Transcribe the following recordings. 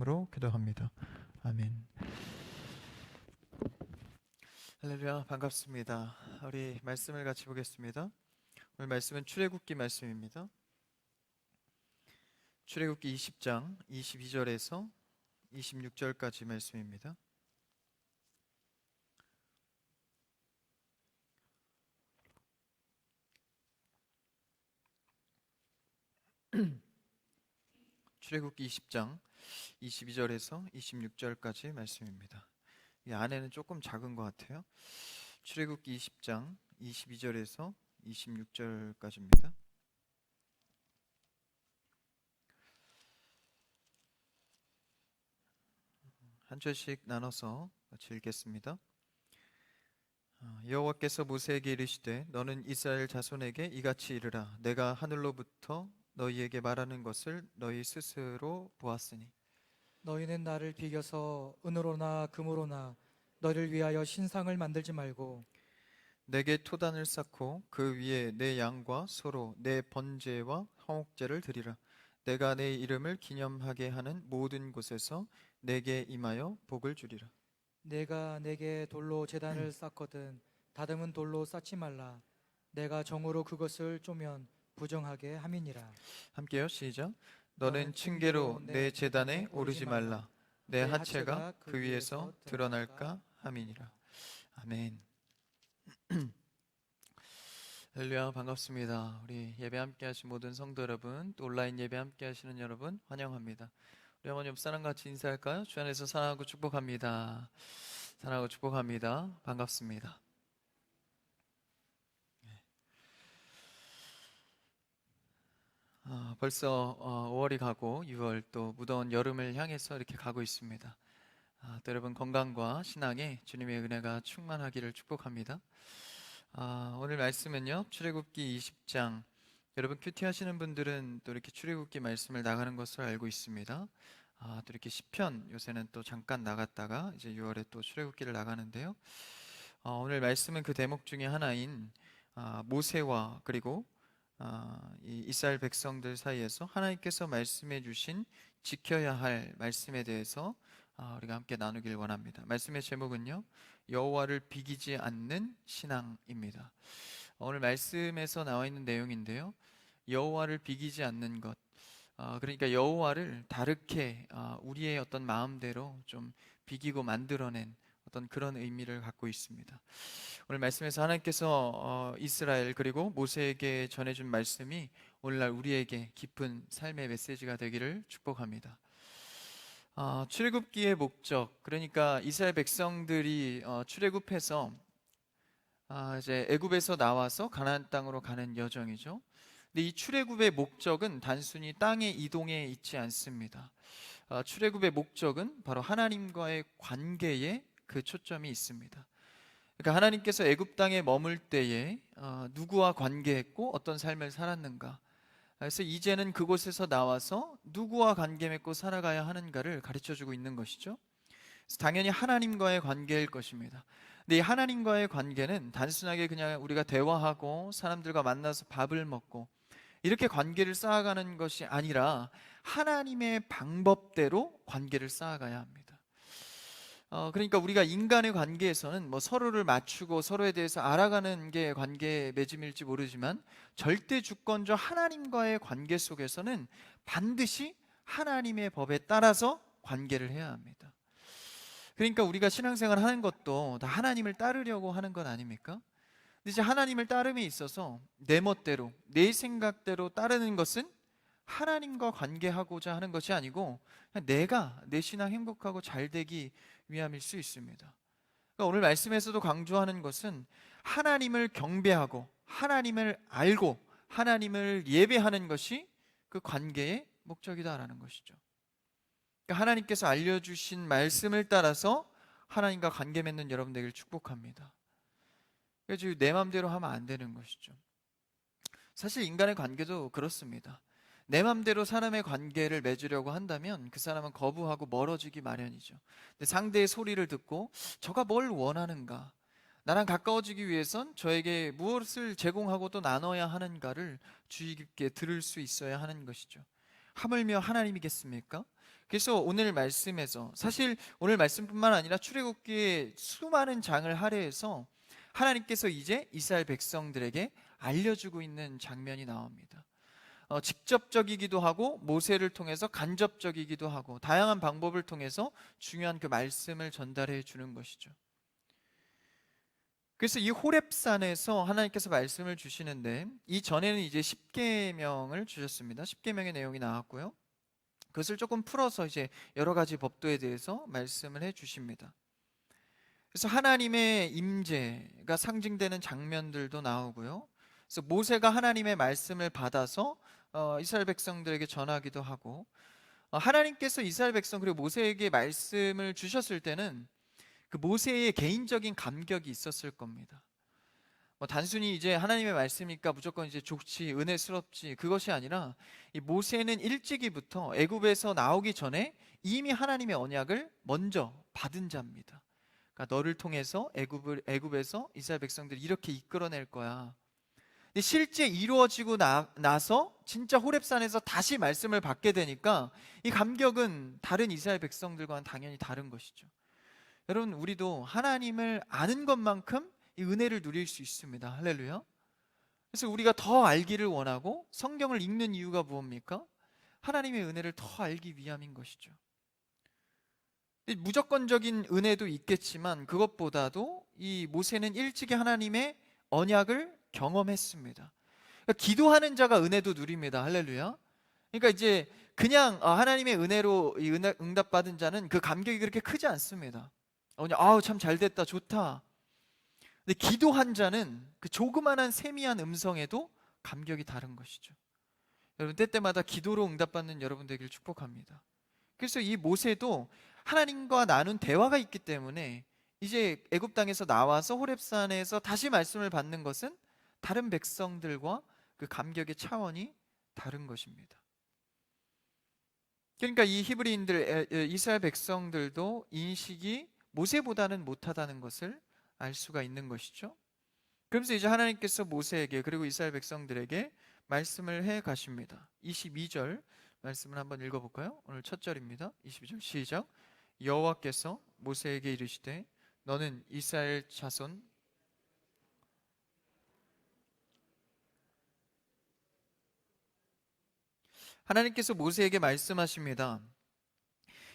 으로 기도합니다. 아멘. 할렐루야, 반갑습니다. 우리 말씀을 같이 보겠습니다. 오늘 말씀은 출애굽기 말씀입니다. 출애굽기 20장 22절에서 26절까지 말씀입니다. 출애굽기 20장 22절에서 26절까지 말씀입니다. 이 안에는 조금 작은 것 같아요. 출애굽기 20장 22절에서 26절까지입니다. 한 절씩 나눠서 같이 읽겠습니다. 여호와께서 모세에게 이르시되 너는 이스라엘 자손에게 이같이 이르라. 내가 하늘로부터 너희에게 말하는 것을 너희 스스로 보았으니 너희는 나를 비겨서 은으로나 금으로나 너희를 위하여 신상을 만들지 말고 내게 토단을 쌓고 그 위에 내 양과 소로 내 번제와 화목제를 드리라. 내가 내 이름을 기념하게 하는 모든 곳에서 내게 임하여 복을 주리라. 내가 내게 돌로 제단을 쌓거든 다듬은 돌로 쌓지 말라. 내가 정으로 그것을 쪼면 부정하게 함이니라. 함께요, 시작. 너는 층계로 내 제단에 오르지 말라. 내 하체가 그 위에서 드러날까 함이니라. 아멘. 할렐루야, 반갑습니다. 우리 예배 함께 하신 모든 성도 여러분, 또 온라인 예배 함께 하시는 여러분 환영합니다. 우리 어머니 옆사람 같이 인사할까요? 주 안에서 사랑하고 축복합니다. 사랑하고 축복합니다. 반갑습니다. 벌써 5월이 가고 6월 또 무더운 여름을 향해서 이렇게 가고 있습니다. 또 여러분 건강과 신앙에 주님의 은혜가 충만하기를 축복합니다. 오늘 말씀은요, 출애굽기 20장. 여러분 큐티 하시는 분들은 또 이렇게 출애굽기 말씀을 나가는 것을 알고 있습니다. 또 이렇게 시편 요새는 또 잠깐 나갔다가 이제 6월에 또 출애굽기를 나가는데요. 오늘 말씀은 그 대목 중에 하나인 모세와 그리고 이 이스라엘 백성들 사이에서 하나님께서 말씀해 주신 지켜야 할 말씀에 대해서 우리가 함께 나누길 원합니다. 말씀의 제목은요, 여호와를 비기지 않는 신앙입니다. 오늘 말씀에서 나와 있는 내용인데요, 여호와를 비기지 않는 것, 그러니까 여호와를 다르게 우리의 어떤 마음대로 좀 비기고 만들어낸 어떤 그런 의미를 갖고 있습니다. 오늘 말씀에서 하나님께서 이스라엘 그리고 모세에게 전해준 말씀이 오늘날 우리에게 깊은 삶의 메시지가 되기를 축복합니다. 출애굽기의 목적, 그러니까 이스라엘 백성들이 출애굽해서 이제 애굽에서 나와서 가나안 땅으로 가는 여정이죠. 근데 이 출애굽의 목적은 단순히 땅의 이동에 있지 않습니다. 출애굽의 목적은 바로 하나님과의 관계에 그 초점이 있습니다. 그러니까 하나님께서 애굽 땅에 머물 때에 누구와 관계했고 어떤 삶을 살았는가, 그래서 이제는 그곳에서 나와서 누구와 관계 맺고 살아가야 하는가를 가르쳐주고 있는 것이죠. 그래서 당연히 하나님과의 관계일 것입니다. 근데 이 하나님과의 관계는 단순하게 그냥 우리가 대화하고 사람들과 만나서 밥을 먹고 이렇게 관계를 쌓아가는 것이 아니라 하나님의 방법대로 관계를 쌓아가야 합니다. 그러니까 우리가 인간의 관계에서는 뭐 서로를 맞추고 서로에 대해서 알아가는 게 관계의 맺음일지 모르지만 절대 주권자 하나님과의 관계 속에서는 반드시 하나님의 법에 따라서 관계를 해야 합니다. 그러니까 우리가 신앙생활 하는 것도 다 하나님을 따르려고 하는 것 아닙니까? 근데 이제 하나님을 따름에 있어서 내 멋대로 내 생각대로 따르는 것은 하나님과 관계하고자 하는 것이 아니고 그냥 내가 내 신앙 행복하고 잘 되기 위함일 수 있습니다. 그러니까 오늘 말씀에서도 강조하는 것은 하나님을 경배하고 하나님을 알고 하나님을 예배하는 것이 그 관계의 목적이다라는 것이죠. 그러니까 하나님께서 알려주신 말씀을 따라서 하나님과 관계 맺는 여러분 되기를 축복합니다. 그래서 내 마음대로 하면 안 되는 것이죠. 사실 인간의 관계도 그렇습니다. 내 맘대로 사람의 관계를 맺으려고 한다면 그 사람은 거부하고 멀어지기 마련이죠. 근데 상대의 소리를 듣고 저가 뭘 원하는가, 나랑 가까워지기 위해선 저에게 무엇을 제공하고 또 나눠야 하는가를 주의 깊게 들을 수 있어야 하는 것이죠. 하물며 하나님이겠습니까? 그래서 오늘 말씀에서 사실 오늘 말씀뿐만 아니라 출애굽기의 수많은 장을 할애해서 하나님께서 이제 이스라엘 백성들에게 알려주고 있는 장면이 나옵니다. 직접적이기도 하고 모세를 통해서 간접적이기도 하고 다양한 방법을 통해서 중요한 그 말씀을 전달해 주는 것이죠. 그래서 이 호렙산에서 하나님께서 말씀을 주시는데 이 전에는 이제 십계명을 주셨습니다. 십계명의 내용이 나왔고요. 그것을 조금 풀어서 이제 여러 가지 법도에 대해서 말씀을 해 주십니다. 그래서 하나님의 임재가 상징되는 장면들도 나오고요. 그래서 모세가 하나님의 말씀을 받아서 이스라엘 백성들에게 전하기도 하고, 하나님께서 이스라엘 백성 그리고 모세에게 말씀을 주셨을 때는 그 모세의 개인적인 감격이 있었을 겁니다. 단순히 이제 하나님의 말씀이니까 무조건 이제 좋지, 은혜스럽지, 그것이 아니라 이 모세는 일찍이부터 애굽에서 나오기 전에 이미 하나님의 언약을 먼저 받은 자입니다. 그러니까 너를 통해서 애굽에서 이스라엘 백성들을 이렇게 이끌어낼 거야. 근데 실제 이루어지고 나서 진짜 호렙산에서 다시 말씀을 받게 되니까 이 감격은 다른 이스라엘 백성들과는 당연히 다른 것이죠. 여러분, 우리도 하나님을 아는 것만큼 이 은혜를 누릴 수 있습니다. 할렐루야. 그래서 우리가 더 알기를 원하고 성경을 읽는 이유가 무엇입니까? 하나님의 은혜를 더 알기 위함인 것이죠. 무조건적인 은혜도 있겠지만 그것보다도 이 모세는 일찍이 하나님의 언약을 경험했습니다. 그러니까 기도하는 자가 은혜도 누립니다. 할렐루야. 그러니까 이제 그냥 하나님의 은혜로 응답받은 자는 그 감격이 그렇게 크지 않습니다. 그냥 아우 참 잘됐다, 좋다. 근데 기도한 자는 그 조그만한 세미한 음성에도 감격이 다른 것이죠. 여러분, 때때마다 기도로 응답받는 여러분 되기를 축복합니다. 그래서 이 모세도 하나님과 나눈 대화가 있기 때문에 이제 애굽 땅에서 나와서 호렙산에서 다시 말씀을 받는 것은 다른 백성들과 그 감격의 차원이 다른 것입니다. 그러니까 이 히브리인들, 이스라엘 백성들도 인식이 모세보다는 못하다는 것을 알 수가 있는 것이죠. 그러면서 이제 하나님께서 모세에게 그리고 이스라엘 백성들에게 말씀을 해 가십니다. 22절 말씀을 한번 읽어볼까요? 오늘 첫 절입니다. 22절 시작. 여호와께서 모세에게 이르시되 너는 이스라엘 자손 하나님께서 모세에게 말씀하십니다.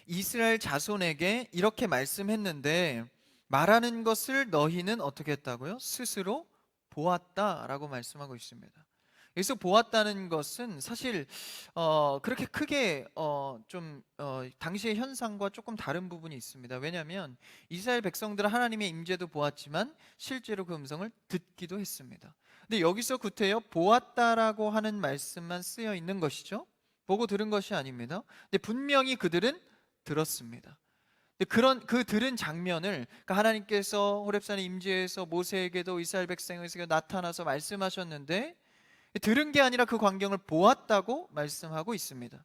이스라엘 자손에게 이렇게 말씀했는데 말하는 것을 너희는 어떻게 했다고요? 스스로 보았다라고 말씀하고 있습니다. 여기서 보았다는 것은 사실 그렇게 크게 당시의 현상과 조금 다른 부분이 있습니다. 왜냐하면 이스라엘 백성들은 하나님의 임재도 보았지만 실제로 그 음성을 듣기도 했습니다. 근데 여기서 구태여 보았다라고 하는 말씀만 쓰여 있는 것이죠. 보고 들은 것이 아닙니다. 근데 분명히 그들은 들었습니다. 그 들은 장면을, 그러니까 하나님께서 호렙산의 임재에서 모세에게도 이스라엘 백성에게 나타나서 말씀하셨는데 들은 게 아니라 그 광경을 보았다고 말씀하고 있습니다.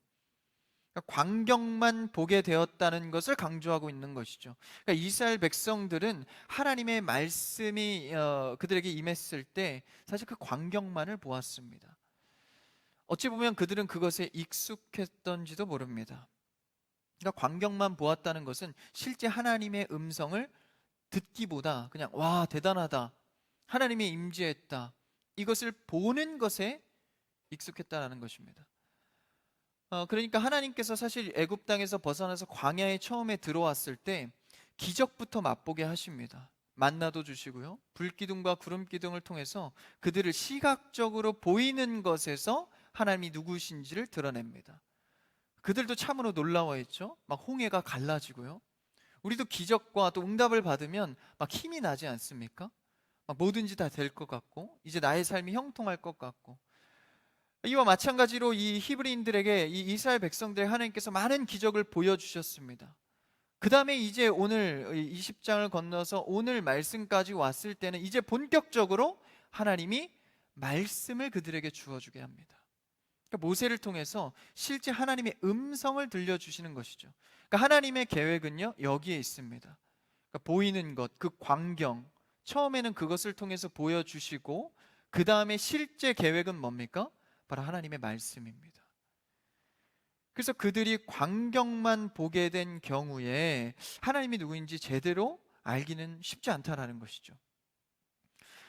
그러니까 광경만 보게 되었다는 것을 강조하고 있는 것이죠. 그러니까 이스라엘 백성들은 하나님의 말씀이 그들에게 임했을 때 사실 그 광경만을 보았습니다. 어찌 보면 그들은 그것에 익숙했던지도 모릅니다. 그러니까 광경만 보았다는 것은 실제 하나님의 음성을 듣기보다 그냥 와 대단하다, 하나님이 임재했다, 이것을 보는 것에 익숙했다라는 것입니다. 그러니까 하나님께서 사실 애굽 땅에서 벗어나서 광야에 처음에 들어왔을 때 기적부터 맛보게 하십니다. 만나도 주시고요, 불기둥과 구름기둥을 통해서 그들을 시각적으로 보이는 것에서 하나님이 누구신지를 드러냅니다. 그들도 참으로 놀라워했죠. 막 홍해가 갈라지고요. 우리도 기적과 또 응답을 받으면 막 힘이 나지 않습니까? 막 뭐든지 다 될 것 같고 이제 나의 삶이 형통할 것 같고, 이와 마찬가지로 이 히브리인들에게 이 이스라엘 백성들의 하나님께서 많은 기적을 보여주셨습니다. 그 다음에 이제 오늘 20장을 건너서 오늘 말씀까지 왔을 때는 이제 본격적으로 하나님이 말씀을 그들에게 주어주게 합니다. 그러니까 모세를 통해서 실제 하나님의 음성을 들려주시는 것이죠. 그러니까 하나님의 계획은요 여기에 있습니다. 그러니까 보이는 것, 그 광경, 처음에는 그것을 통해서 보여주시고 그 다음에 실제 계획은 뭡니까? 바로 하나님의 말씀입니다. 그래서 그들이 광경만 보게 된 경우에 하나님이 누구인지 제대로 알기는 쉽지 않다라는 것이죠.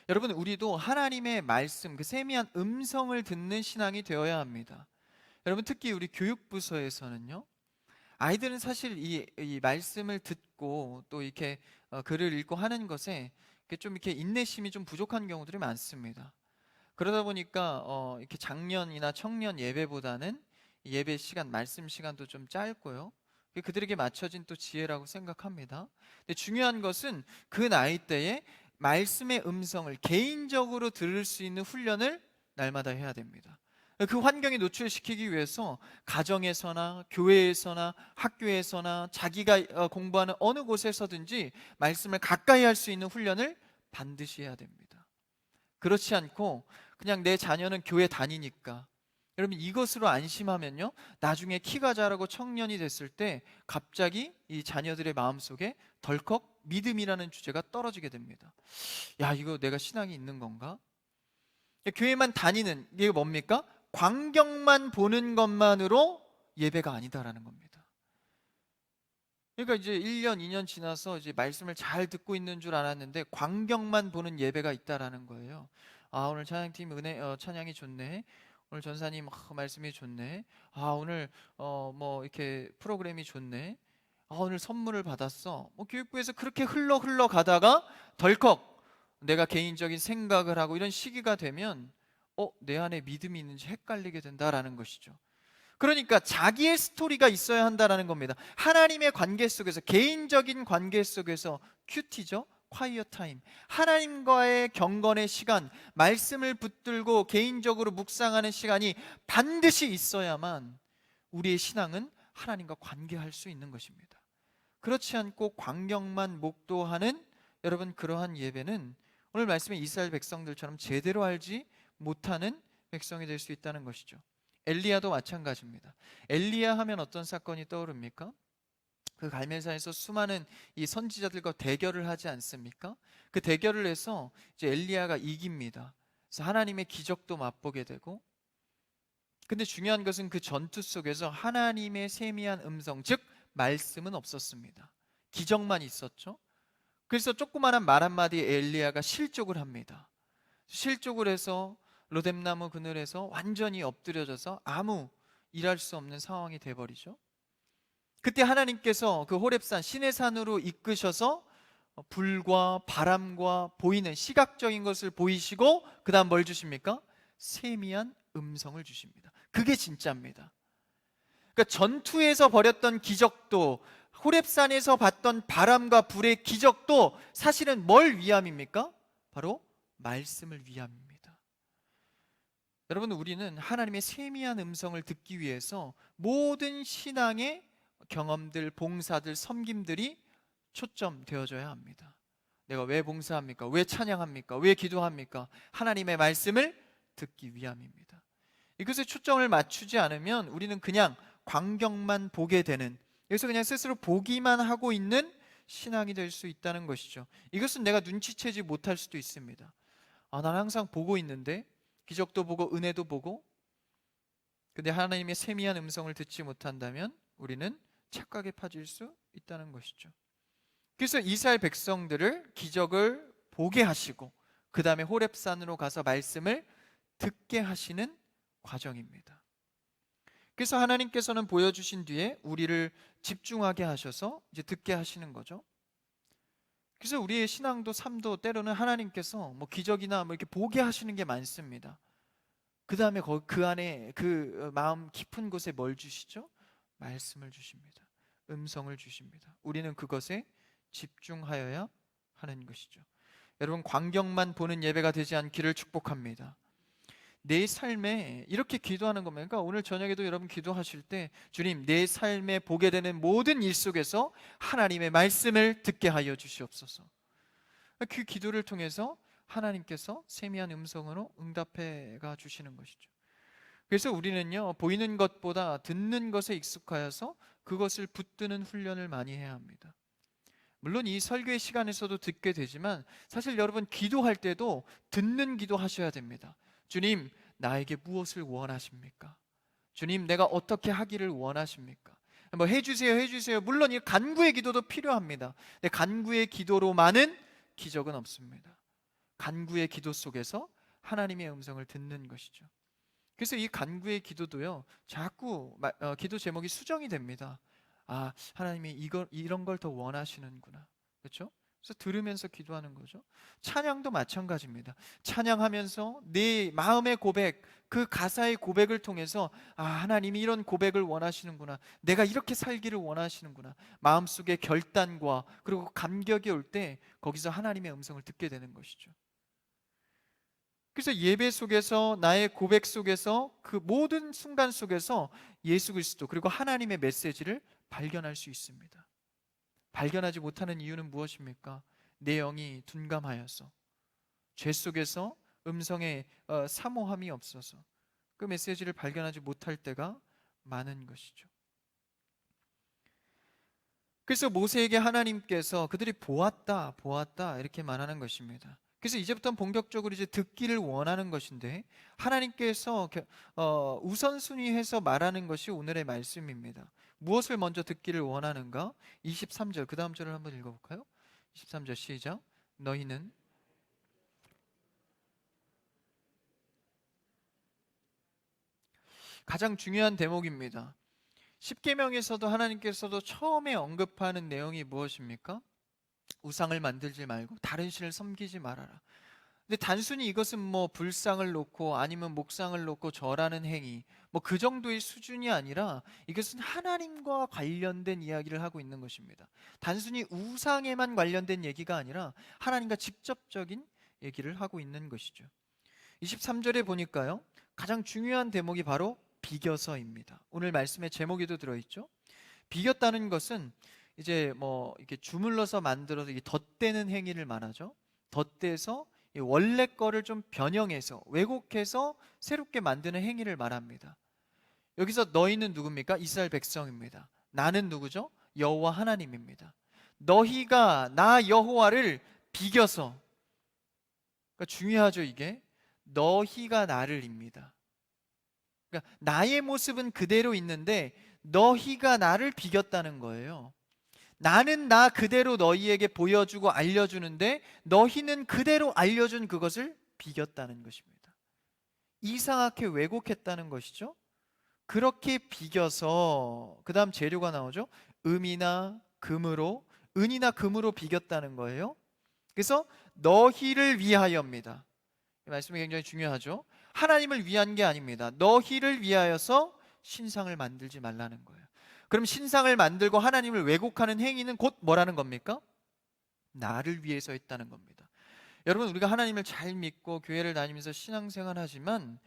여러분, 우리도 하나님의 말씀, 그 세미한 음성을 듣는 신앙이 되어야 합니다. 여러분, 특히 우리 교육부서에서는요, 아이들은 사실 이 말씀을 듣고 또 이렇게 글을 읽고 하는 것에 이렇게 좀 이렇게 인내심이 좀 부족한 경우들이 많습니다. 그러다 보니까 이렇게 작년이나 청년 예배보다는 예배 시간, 말씀 시간도 좀 짧고요. 그게 그들에게 맞춰진 또 지혜라고 생각합니다. 근데 중요한 것은 그 나이 때에 말씀의 음성을 개인적으로 들을 수 있는 훈련을 날마다 해야 됩니다. 그 환경에 노출시키기 위해서 가정에서나 교회에서나 학교에서나 자기가 공부하는 어느 곳에서든지 말씀을 가까이 할 수 있는 훈련을 반드시 해야 됩니다. 그렇지 않고 그냥 내 자녀는 교회 다니니까, 여러분 이것으로 안심하면요, 나중에 키가 자라고 청년이 됐을 때 갑자기 이 자녀들의 마음속에 덜컥 믿음이라는 주제가 떨어지게 됩니다. 야, 이거 내가 신앙이 있는 건가? 교회만 다니는 게 뭡니까? 광경만 보는 것만으로 예배가 아니다라는 겁니다. 그러니까 이제 1년, 2년 지나서 이제 말씀을 잘 듣고 있는 줄 알았는데 광경만 보는 예배가 있다라는 거예요. 아, 오늘 찬양팀 찬양이 좋네. 오늘 전사님 말씀이 좋네. 아, 오늘 뭐 이렇게 프로그램이 좋네. 아, 오늘 선물을 받았어. 뭐 교육부에서 그렇게 흘러 가다가 덜컥 내가 개인적인 생각을 하고 이런 시기가 되면 내 안에 믿음이 있는지 헷갈리게 된다라는 것이죠. 그러니까 자기의 스토리가 있어야 한다라는 겁니다. 하나님의 관계 속에서, 개인적인 관계 속에서 큐티죠, 콰이어 타임, 하나님과의 경건의 시간, 말씀을 붙들고 개인적으로 묵상하는 시간이 반드시 있어야만 우리의 신앙은 하나님과 관계할 수 있는 것입니다. 그렇지 않고 광경만 목도하는 여러분, 그러한 예배는 오늘 말씀의 이스라엘 백성들처럼 제대로 알지 못하는 백성이 될 수 있다는 것이죠. 엘리야도 마찬가지입니다. 엘리야 하면 어떤 사건이 떠오릅니까? 그 갈멜산에서 수많은 이 선지자들과 대결을 하지 않습니까? 그 대결을 해서 이제 엘리야가 이깁니다. 그래서 하나님의 기적도 맛보게 되고, 근데 중요한 것은 그 전투 속에서 하나님의 세미한 음성, 즉 말씀은 없었습니다. 기적만 있었죠. 그래서 조그마한 말 한마디에 엘리야가 실족을 합니다. 실족을 해서 로뎀나무 그늘에서 완전히 엎드려져서 아무 일할 수 없는 상황이 돼버리죠. 그때 하나님께서 그 호렙산 신의 산으로 이끄셔서 불과 바람과 보이는 시각적인 것을 보이시고, 그 다음 뭘 주십니까? 세미한 음성을 주십니다. 그게 진짜입니다. 그러니까 전투에서 벌였던 기적도, 호렙산에서 봤던 바람과 불의 기적도 사실은 뭘 위함입니까? 바로 말씀을 위함입니다. 여러분, 우리는 하나님의 세미한 음성을 듣기 위해서 모든 신앙의 경험들, 봉사들, 섬김들이 초점되어져야 합니다. 내가 왜 봉사합니까? 왜 찬양합니까? 왜 기도합니까? 하나님의 말씀을 듣기 위함입니다. 이것에 초점을 맞추지 않으면 우리는 그냥 광경만 보게 되는, 여기서 그냥 스스로 보기만 하고 있는 신앙이 될 수 있다는 것이죠. 이것은 내가 눈치채지 못할 수도 있습니다. 아, 난 항상 보고 있는데, 기적도 보고 은혜도 보고, 근데 하나님의 세미한 음성을 듣지 못한다면 우리는 착각에 빠질 수 있다는 것이죠. 그래서 이스라엘 백성들을 기적을 보게 하시고 그 다음에 호렙산으로 가서 말씀을 듣게 하시는 과정입니다. 그래서 하나님께서는 보여주신 뒤에 우리를 집중하게 하셔서 이제 듣게 하시는 거죠. 그래서 우리의 신앙도 삶도 때로는 하나님께서 뭐 기적이나 뭐 이렇게 보게 하시는 게 많습니다. 그 다음에 그 안에 그 마음 깊은 곳에 뭘 주시죠? 말씀을 주십니다. 음성을 주십니다. 우리는 그것에 집중하여야 하는 것이죠. 여러분, 광경만 보는 예배가 되지 않기를 축복합니다. 내 삶에 이렇게 기도하는 겁니다. 그러니까 오늘 저녁에도 여러분 기도하실 때, 주님, 내 삶에 보게 되는 모든 일 속에서 하나님의 말씀을 듣게 하여 주시옵소서. 그 기도를 통해서 하나님께서 세미한 음성으로 응답해 가 주시는 것이죠. 그래서 우리는요, 보이는 것보다 듣는 것에 익숙하여서 그것을 붙드는 훈련을 많이 해야 합니다. 물론 이 설교의 시간에서도 듣게 되지만 사실 여러분 기도할 때도 듣는 기도 하셔야 됩니다. 주님, 나에게 무엇을 원하십니까? 주님, 내가 어떻게 하기를 원하십니까? 뭐 해주세요, 해주세요. 물론 이 간구의 기도도 필요합니다. 근데 간구의 기도로만은 기적은 없습니다. 간구의 기도 속에서 하나님의 음성을 듣는 것이죠. 그래서 이 간구의 기도도요, 자꾸 기도 제목이 수정이 됩니다. 아, 하나님이 이런 걸 더 원하시는구나. 그렇죠? 그래서 들으면서 기도하는 거죠. 찬양도 마찬가지입니다. 찬양하면서 내 마음의 고백, 그 가사의 고백을 통해서 아, 하나님이 이런 고백을 원하시는구나. 내가 이렇게 살기를 원하시는구나. 마음속에 결단과 그리고 감격이 올 때 거기서 하나님의 음성을 듣게 되는 것이죠. 그래서 예배 속에서 나의 고백 속에서 그 모든 순간 속에서 예수 그리스도 그리고 하나님의 메시지를 발견할 수 있습니다. 발견하지 못하는 이유는 무엇입니까? 내 영이 둔감하여서, 죄 속에서 음성의 사모함이 없어서 그 메시지를 발견하지 못할 때가 많은 것이죠. 그래서 모세에게 하나님께서 그들이 보았다 이렇게 말하는 것입니다. 그래서 이제부터는 본격적으로 이제 듣기를 원하는 것인데, 하나님께서 우선순위해서 말하는 것이 오늘의 말씀입니다. 무엇을 먼저 듣기를 원하는가? 23절, 그 다음 절을 한번 읽어볼까요? 23절 시작. 너희는 가장 중요한 대목입니다. 십계명에서도 하나님께서도 처음에 언급하는 내용이 무엇입니까? 우상을 만들지 말고 다른 신을 섬기지 말아라. 근데 단순히 이것은 뭐 불상을 놓고 아니면 목상을 놓고 절하는 행위, 뭐 그 정도의 수준이 아니라 이것은 하나님과 관련된 이야기를 하고 있는 것입니다. 단순히 우상에만 관련된 얘기가 아니라 하나님과 직접적인 얘기를 하고 있는 것이죠. 23절에 보니까요, 가장 중요한 대목이 바로 비겨서입니다. 오늘 말씀의 제목에도 들어있죠. 비겼다는 것은 이제 뭐 이렇게 주물러서 만들어서 이게 덧대는 행위를 말하죠. 덧대서 원래 거를 좀 변형해서 왜곡해서 새롭게 만드는 행위를 말합니다. 여기서 너희는 누굽니까? 이스라엘 백성입니다. 나는 누구죠? 여호와 하나님입니다. 너희가 나 여호와를 비겨서, 그러니까 중요하죠. 이게 너희가 나를입니다. 그러니까 나의 모습은 그대로 있는데 너희가 나를 비겼다는 거예요. 나는 나 그대로 너희에게 보여주고 알려주는데 너희는 그대로 알려준 그것을 비겼다는 것입니다. 이상하게 왜곡했다는 것이죠. 그렇게 비겨서 그 다음 재료가 나오죠. 은이나 금으로 비겼다는 거예요. 그래서 너희를 위하여입니다. 이 말씀이 굉장히 중요하죠. 하나님을 위한 게 아닙니다. 너희를 위하여서 신상을 만들지 말라는 거예요. 그럼 신상을 만들고 하나님을 왜곡하는 행위는 곧 뭐라는 겁니까? 나를 위해서 했다는 겁니다. 여러분, 우리가 하나님을 잘 믿고 교회를 다니면서 신앙생활 하지만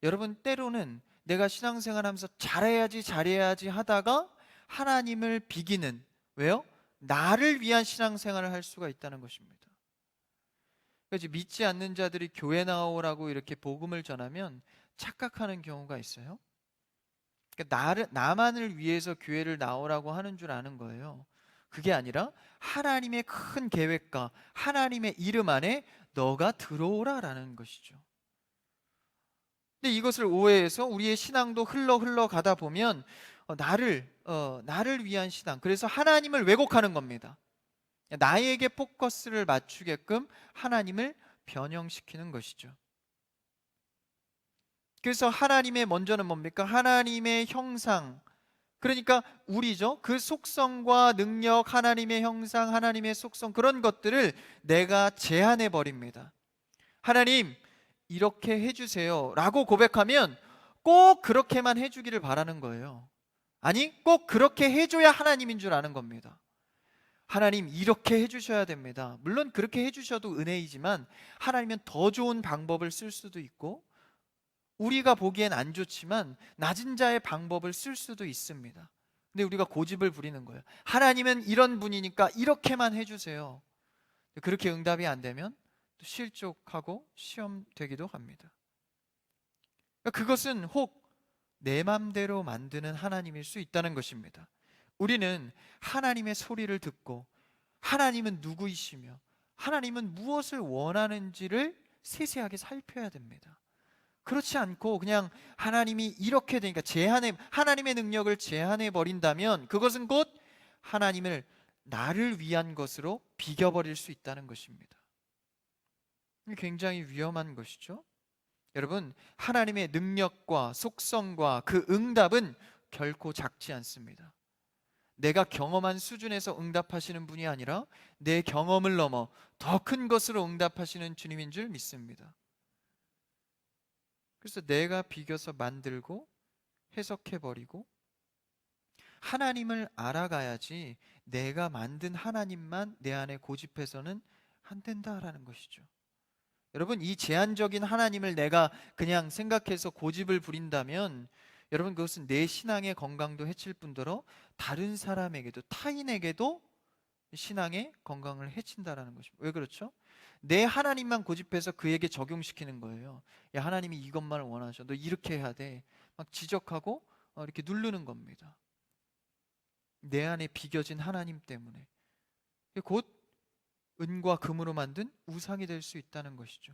여러분, 때로는 내가 신앙생활 하면서 잘해야지 하다가 하나님을 비기는, 왜요? 나를 위한 신앙생활을 할 수가 있다는 것입니다. 그래서 믿지 않는 자들이 교회 나오라고 이렇게 복음을 전하면 착각하는 경우가 있어요. 그러니까 나만을 위해서 교회를 나오라고 하는 줄 아는 거예요. 그게 아니라 하나님의 큰 계획과 하나님의 이름 안에 너가 들어오라라는 것이죠. 근데 이것을 오해해서 우리의 신앙도 흘러 가다 보면 나를 위한 신앙, 그래서 하나님을 왜곡하는 겁니다. 나에게 포커스를 맞추게끔 하나님을 변형시키는 것이죠. 그래서 하나님의 먼저는 뭡니까? 하나님의 형상, 그러니까 우리죠. 그 속성과 능력, 하나님의 형상, 하나님의 속성, 그런 것들을 내가 제한해 버립니다. 하나님, 이렇게 해주세요 라고 고백하면 꼭 그렇게만 해주기를 바라는 거예요. 아니, 꼭 그렇게 해줘야 하나님인 줄 아는 겁니다. 하나님, 이렇게 해주셔야 됩니다. 물론 그렇게 해주셔도 은혜이지만 하나님은 더 좋은 방법을 쓸 수도 있고, 우리가 보기엔 안 좋지만 낮은 자의 방법을 쓸 수도 있습니다. 근데 우리가 고집을 부리는 거예요. 하나님은 이런 분이니까 이렇게만 해주세요. 그렇게 응답이 안 되면 또 실족하고 시험되기도 합니다. 그것은 혹 내 맘대로 만드는 하나님일 수 있다는 것입니다. 우리는 하나님의 소리를 듣고 하나님은 누구이시며 하나님은 무엇을 원하는지를 세세하게 살펴야 됩니다. 그렇지 않고 그냥 하나님이 이렇게 되니까 하나님의 능력을 제한해 버린다면 그것은 곧 하나님을 나를 위한 것으로 비겨버릴 수 있다는 것입니다. 굉장히 위험한 것이죠. 여러분, 하나님의 능력과 속성과 그 응답은 결코 작지 않습니다. 내가 경험한 수준에서 응답하시는 분이 아니라 내 경험을 넘어 더 큰 것으로 응답하시는 주님인 줄 믿습니다. 그래서 내가 비겨서 만들고 해석해버리고 하나님을 알아가야지 내가 만든 하나님만 내 안에 고집해서는 안 된다라는 것이죠. 여러분, 이 제한적인 하나님을 내가 그냥 생각해서 고집을 부린다면 여러분, 그것은 내 신앙의 건강도 해칠 뿐더러 다른 사람에게도, 타인에게도 신앙의 건강을 해친다라는 것입니다. 왜 그렇죠? 내 하나님만 고집해서 그에게 적용시키는 거예요. 야, 하나님이 이것만을 원하셔. 너 이렇게 해야 돼. 막 지적하고 이렇게 누르는 겁니다. 내 안에 비겨진 하나님 때문에. 곧 은과 금으로 만든 우상이 될 수 있다는 것이죠.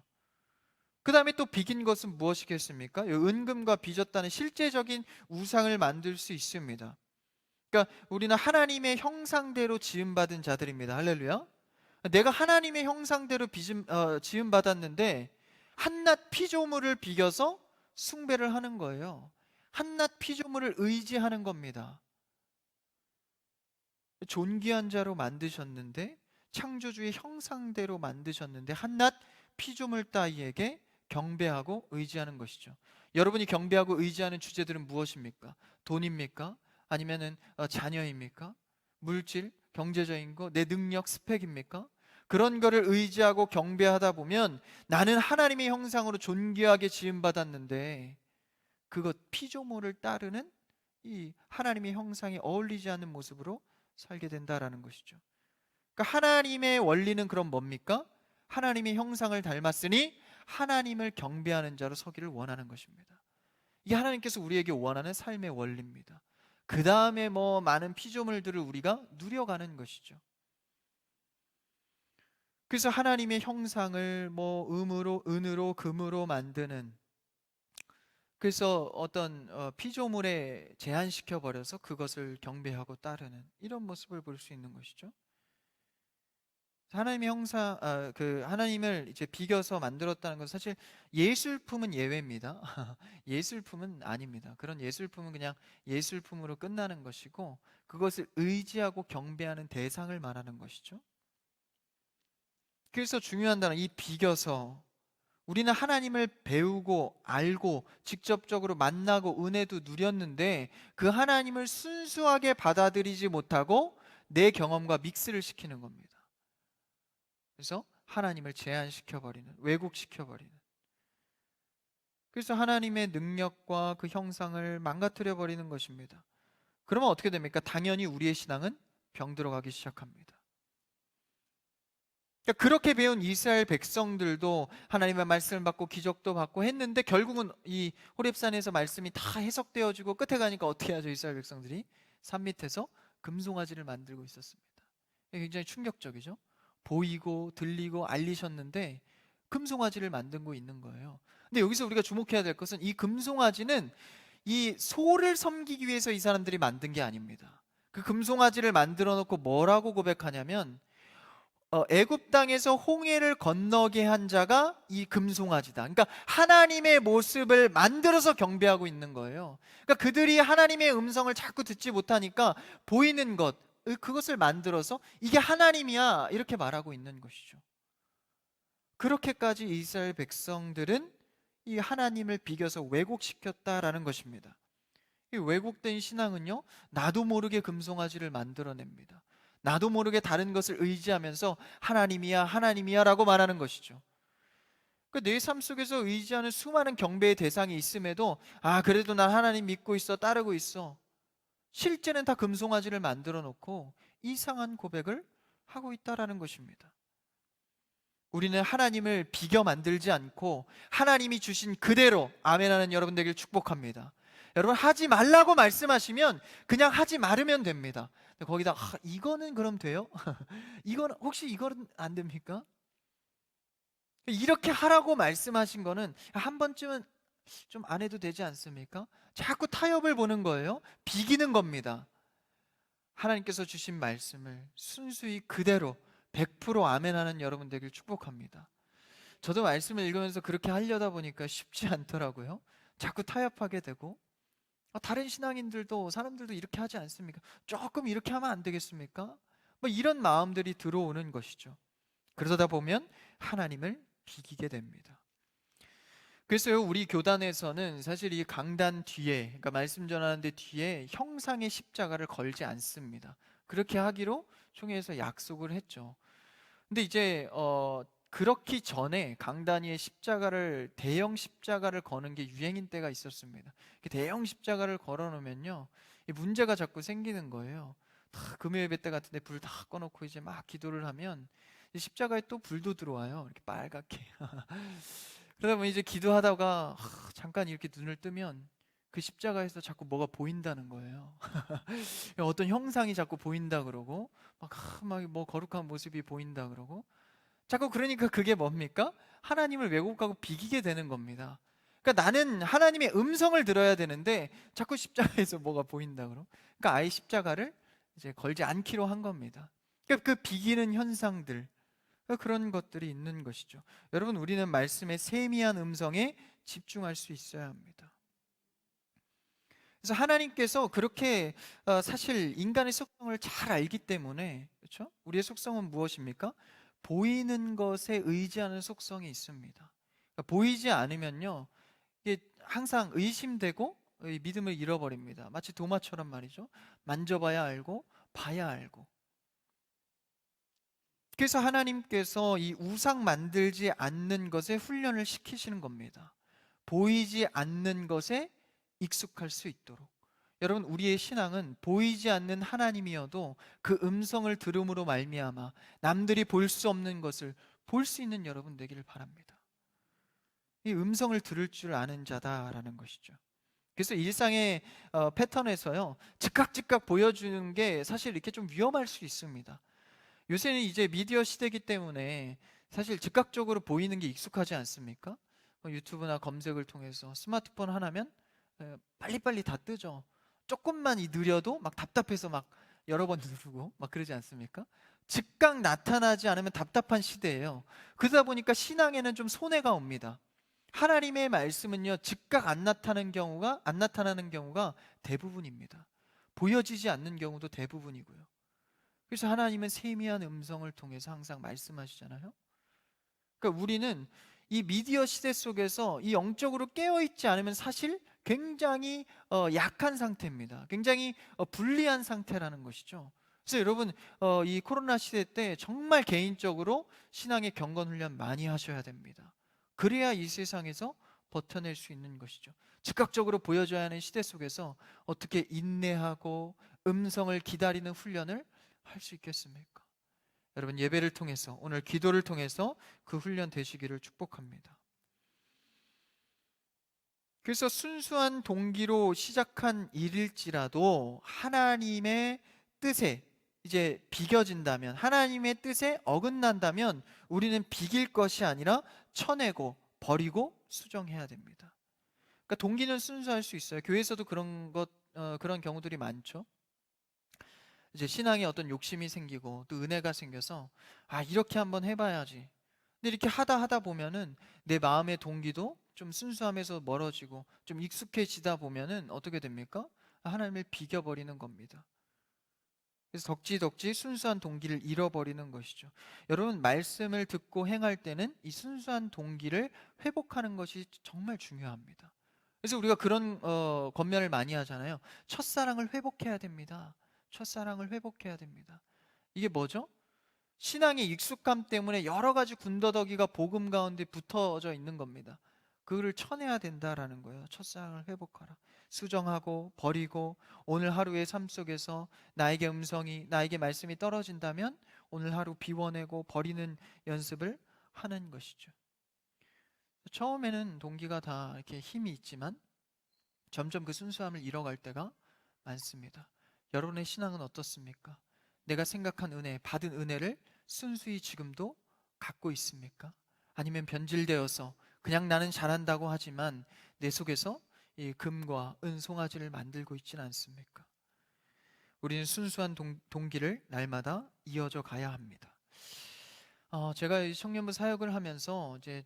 그 다음에 또 비긴 것은 무엇이겠습니까? 은금과 빚었다는 실제적인 우상을 만들 수 있습니다. 그러니까 우리는 하나님의 형상대로 지음받은 자들입니다. 할렐루야. 내가 하나님의 형상대로 지음받았는데 한낱 피조물을 비겨서 숭배를 하는 거예요. 한낱 피조물을 의지하는 겁니다. 존귀한 자로 만드셨는데, 창조주의 형상대로 만드셨는데 한낱 피조물 따위에게 경배하고 의지하는 것이죠. 여러분이 경배하고 의지하는 주제들은 무엇입니까? 돈입니까? 아니면은 자녀입니까? 물질, 경제적인 거, 내 능력, 스펙입니까? 그런 거를 의지하고 경배하다 보면 나는 하나님의 형상으로 존귀하게 지음받았는데 그것 피조물을 따르는 이 하나님의 형상에 어울리지 않는 모습으로 살게 된다라는 것이죠. 그러니까 하나님의 원리는 그럼 뭡니까? 하나님의 형상을 닮았으니 하나님을 경배하는 자로 서기를 원하는 것입니다. 이게 하나님께서 우리에게 원하는 삶의 원리입니다. 그 다음에 많은 피조물들을 우리가 누려가는 것이죠. 그래서 하나님의 형상을 은으로 금으로 만드는, 그래서 어떤 피조물에 제한시켜 버려서 그것을 경배하고 따르는 이런 모습을 볼 수 있는 것이죠. 하나님의 형상, 하나님을 이제 비겨서 만들었다는 건 사실 예술품은 예외입니다. 예술품은 아닙니다. 그런 예술품은 그냥 예술품으로 끝나는 것이고 그것을 의지하고 경배하는 대상을 말하는 것이죠. 그래서 중요한 단어, 이 비겨서. 우리는 하나님을 배우고 알고 직접적으로 만나고 은혜도 누렸는데 그 하나님을 순수하게 받아들이지 못하고 내 경험과 믹스를 시키는 겁니다. 그래서 하나님을 제한시켜버리는, 왜곡시켜버리는. 그래서 하나님의 능력과 그 형상을 망가뜨려버리는 것입니다. 그러면 어떻게 됩니까? 당연히 우리의 신앙은 병들어가기 시작합니다. 그러니까 그렇게 배운 이스라엘 백성들도 하나님의 말씀을 받고 기적도 받고 했는데 결국은 이 호렙산에서 말씀이 다 해석되어지고 끝에 가니까 어떻게 하죠? 이스라엘 백성들이 산 밑에서 금송아지를 만들고 있었습니다. 굉장히 충격적이죠. 보이고 들리고 알리셨는데 금송아지를 만들고 있는 거예요. 근데 여기서 우리가 주목해야 될 것은 이 금송아지는 이 소를 섬기기 위해서 이 사람들이 만든 게 아닙니다. 그 금송아지를 만들어 놓고 뭐라고 고백하냐면 애굽 땅에서 홍해를 건너게 한 자가 이 금송아지다. 그러니까 하나님의 모습을 만들어서 경배하고 있는 거예요. 그러니까 그들이 하나님의 음성을 자꾸 듣지 못하니까 보이는 것, 그것을 만들어서 이게 하나님이야 이렇게 말하고 있는 것이죠. 그렇게까지 이스라엘 백성들은 이 하나님을 비겨서 왜곡시켰다라는 것입니다. 이 왜곡된 신앙은요, 나도 모르게 금송아지를 만들어냅니다. 나도 모르게 다른 것을 의지하면서 하나님이야 하나님이야 라고 말하는 것이죠. 내 삶 속에서 의지하는 수많은 경배의 대상이 있음에도 그래도 난 하나님 믿고 있어, 따르고 있어. 실제는 다 금송아지를 만들어 놓고 이상한 고백을 하고 있다라는 것입니다. 우리는 하나님을 비겨 만들지 않고 하나님이 주신 그대로 아멘하는 여러분 되길 축복합니다. 여러분, 하지 말라고 말씀하시면 그냥 하지 말으면 됩니다. 거기다 이거는 그럼 돼요? 이거는 혹시 이거는 안 됩니까? 이렇게 하라고 말씀하신 거는 한 번쯤은 좀 안 해도 되지 않습니까? 자꾸 타협을 보는 거예요. 비기는 겁니다. 하나님께서 주신 말씀을 순수히 그대로 100% 아멘하는 여러분 되길 축복합니다. 저도 말씀을 읽으면서 그렇게 하려다 보니까 쉽지 않더라고요. 자꾸 타협하게 되고, 다른 신앙인들도 사람들도 이렇게 하지 않습니까? 조금 이렇게 하면 안 되겠습니까? 뭐 이런 마음들이 들어오는 것이죠. 그러다 보면 하나님을 비기게 됩니다. 그래서요, 우리 교단에서는 사실 이 강단 뒤에, 그러니까 말씀 전하는데 뒤에 형상의 십자가를 걸지 않습니다. 그렇게 하기로 총회에서 약속을 했죠. 근데 이제 그렇기 전에 강단 위에 십자가를, 대형 십자가를 거는 게 유행인 때가 있었습니다. 대형 십자가를 걸어 놓으면요, 이 문제가 자꾸 생기는 거예요. 다 금요 예배 때 같은데 불 다 꺼놓고 이제 막 기도를 하면 이 십자가에 또 불도 들어와요. 이렇게 빨갛게. 그러다 보면 이제 기도하다가 잠깐 이렇게 눈을 뜨면 그 십자가에서 자꾸 뭐가 보인다는 거예요. 어떤 형상이 자꾸 보인다 그러고 막 뭐 거룩한 모습이 보인다 그러고 자꾸, 그러니까 그게 뭡니까? 하나님을 왜곡하고 비기게 되는 겁니다. 그러니까 나는 하나님의 음성을 들어야 되는데 자꾸 십자가에서 뭐가 보인다 그러고, 그러니까 아예 십자가를 이제 걸지 않기로 한 겁니다. 그러니까 그 비기는 현상들, 그런 것들이 있는 것이죠. 여러분, 우리는 말씀의 세미한 음성에 집중할 수 있어야 합니다. 그래서 하나님께서 그렇게 사실 인간의 속성을 잘 알기 때문에, 그렇죠? 우리의 속성은 무엇입니까? 보이는 것에 의지하는 속성이 있습니다. 그러니까 보이지 않으면요, 이게 항상 의심되고 이 믿음을 잃어버립니다. 마치 도마처럼 말이죠. 만져봐야 알고 봐야 알고. 그래서 하나님께서 이 우상 만들지 않는 것에 훈련을 시키시는 겁니다. 보이지 않는 것에 익숙할 수 있도록. 여러분, 우리의 신앙은 보이지 않는 하나님이어도 그 음성을 들음으로 말미암아 남들이 볼 수 없는 것을 볼 수 있는 여러분 되기를 바랍니다. 이 음성을 들을 줄 아는 자다라는 것이죠. 그래서 일상의 패턴에서요, 즉각 보여주는 게 사실 이렇게 좀 위험할 수 있습니다. 요새는 이제 미디어 시대이기 때문에 사실 즉각적으로 보이는 게 익숙하지 않습니까? 유튜브나 검색을 통해서 스마트폰 하나면 빨리빨리 다 뜨죠. 조금만 느려도 막 답답해서 막 여러 번 누르고 막 그러지 않습니까? 즉각 나타나지 않으면 답답한 시대예요. 그러다 보니까 신앙에는 좀 손해가 옵니다. 하나님의 말씀은요, 즉각 안 나타나는 경우가 대부분입니다. 보여지지 않는 경우도 대부분이고요. 그래서 하나님은 세미한 음성을 통해서 항상 말씀하시잖아요. 그러니까 우리는 이 미디어 시대 속에서 이 영적으로 깨어있지 않으면 사실 굉장히 약한 상태입니다. 굉장히 불리한 상태라는 것이죠. 그래서 여러분, 이 코로나 시대 때 정말 개인적으로 신앙의 경건 훈련 많이 하셔야 됩니다. 그래야 이 세상에서 버텨낼 수 있는 것이죠. 즉각적으로 보여줘야 하는 시대 속에서 어떻게 인내하고 음성을 기다리는 훈련을 할 수 있겠습니까? 여러분, 예배를 통해서, 오늘 기도를 통해서 그 훈련 되시기를 축복합니다. 그래서 순수한 동기로 시작한 일일지라도 하나님의 뜻에 이제 비겨진다면, 하나님의 뜻에 어긋난다면 우리는 비길 것이 아니라 쳐내고 버리고 수정해야 됩니다. 그러니까 동기는 순수할 수 있어요. 교회에서도 그런 경우들이 많죠. 이제 신앙에 어떤 욕심이 생기고 또 은혜가 생겨서 이렇게 한번 해봐야지. 근데 이렇게 하다 보면은 내 마음의 동기도 좀 순수함에서 멀어지고 좀 익숙해지다 보면은 어떻게 됩니까? 하나님을 비겨버리는 겁니다. 그래서 덕지덕지 순수한 동기를 잃어버리는 것이죠. 여러분, 말씀을 듣고 행할 때는 이 순수한 동기를 회복하는 것이 정말 중요합니다. 그래서 우리가 그런 권면을 많이 하잖아요. 첫사랑을 회복해야 됩니다. 첫사랑을 회복해야 됩니다. 이게 뭐죠? 신앙의 익숙함 때문에 여러 가지 군더더기가 복음 가운데 붙어져 있는 겁니다. 그거를 쳐내야 된다라는 거예요. 첫사랑을 회복하라. 수정하고 버리고, 오늘 하루의 삶 속에서 나에게 나에게 말씀이 떨어진다면 오늘 하루 비워내고 버리는 연습을 하는 것이죠. 처음에는 동기가 다 이렇게 힘이 있지만 점점 그 순수함을 잃어갈 때가 많습니다. 여러분의 신앙은 어떻습니까? 내가 생각한 은혜, 받은 은혜를 순수히 지금도 갖고 있습니까? 아니면 변질되어서 그냥 나는 잘한다고 하지만 내 속에서 이 금과 은 송아지를 만들고 있지는 않습니까? 우리는 순수한 동기를 날마다 이어져 가야 합니다. 제가 이 청년부 사역을 하면서 이제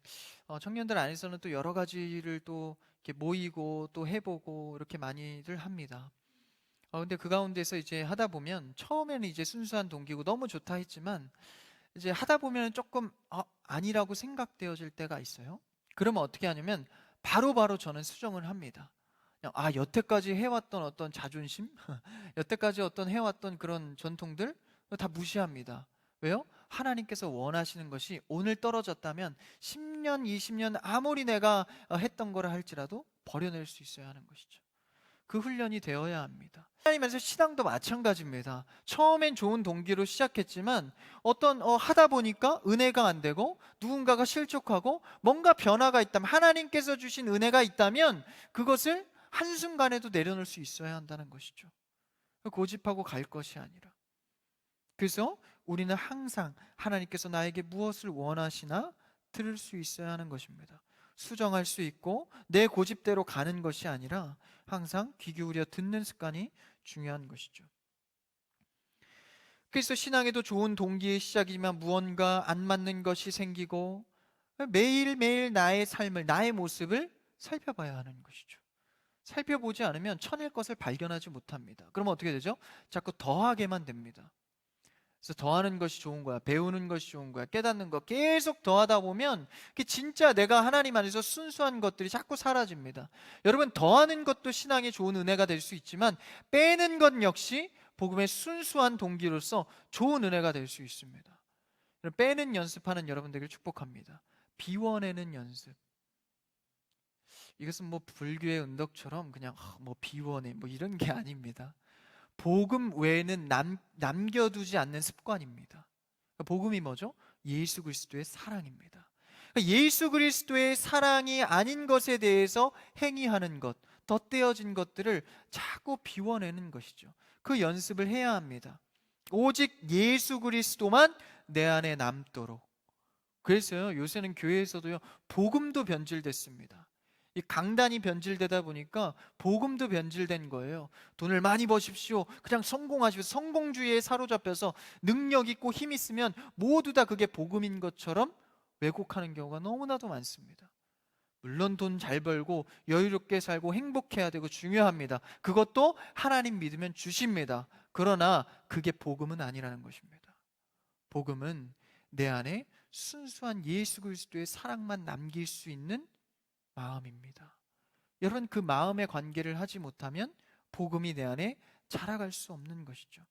청년들 안에서는 또 여러 가지를 또 이렇게 모이고 또 해보고 이렇게 많이들 합니다. 근데 그 가운데서 이제 하다 보면 처음에는 이제 순수한 동기고 너무 좋다 했지만 이제 하다 보면 조금 아니라고 생각되어질 때가 있어요. 그러면 어떻게 하냐면 바로바로 저는 수정을 합니다. 그냥 여태까지 해왔던 어떤 자존심, 여태까지 어떤 해왔던 그런 전통들 다 무시합니다. 왜요? 하나님께서 원하시는 것이 오늘 떨어졌다면 10년, 20년 아무리 내가 했던 거라 할지라도 버려낼 수 있어야 하는 것이죠. 그 훈련이 되어야 합니다. 하나님께서 신앙도 마찬가지입니다. 처음엔 좋은 동기로 시작했지만 하다 보니까 은혜가 안 되고 누군가가 실족하고 뭔가 변화가 있다면, 하나님께서 주신 은혜가 있다면 그것을 한순간에도 내려놓을 수 있어야 한다는 것이죠. 고집하고 갈 것이 아니라. 그래서 우리는 항상 하나님께서 나에게 무엇을 원하시나 들을 수 있어야 하는 것입니다. 수정할 수 있고 내 고집대로 가는 것이 아니라 항상 귀 기울여 듣는 습관이 중요한 것이죠. 그래서 신앙에도 좋은 동기의 시작이지만 무언가 안 맞는 것이 생기고 매일매일 나의 삶을, 나의 모습을 살펴봐야 하는 것이죠. 살펴보지 않으면 천일 것을 발견하지 못합니다. 그러면 어떻게 되죠? 자꾸 더하게만 됩니다. 그래서 더하는 것이 좋은 거야, 배우는 것이 좋은 거야, 깨닫는 거 계속 더하다 보면 진짜 내가 하나님 안에서 순수한 것들이 자꾸 사라집니다. 여러분, 더하는 것도 신앙의 좋은 은혜가 될 수 있지만 빼는 것 역시 복음의 순수한 동기로서 좋은 은혜가 될 수 있습니다. 빼는 연습하는 여러분들을 축복합니다. 비워내는 연습. 이것은 뭐 불교의 은덕처럼 그냥 비워내 이런 게 아닙니다. 복음 외에는 남겨두지 않는 습관입니다. 복음이 뭐죠? 예수 그리스도의 사랑입니다. 예수 그리스도의 사랑이 아닌 것에 대해서 행위하는 것, 덧대어진 것들을 자꾸 비워내는 것이죠. 그 연습을 해야 합니다. 오직 예수 그리스도만 내 안에 남도록. 그래서요, 요새는 교회에서도요, 복음도 변질됐습니다. 이 강단이 변질되다 보니까 복음도 변질된 거예요. 돈을 많이 버십시오, 그냥 성공하십시오, 성공주의에 사로잡혀서 능력 있고 힘 있으면 모두 다 그게 복음인 것처럼 왜곡하는 경우가 너무나도 많습니다. 물론 돈 잘 벌고 여유롭게 살고 행복해야 되고 중요합니다. 그것도 하나님 믿으면 주십니다. 그러나 그게 복음은 아니라는 것입니다. 복음은 내 안에 순수한 예수 그리스도의 사랑만 남길 수 있는 마음입니다. 여러분, 그 마음의 관계를 하지 못하면 복음이 내 안에 자라갈 수 없는 것이죠.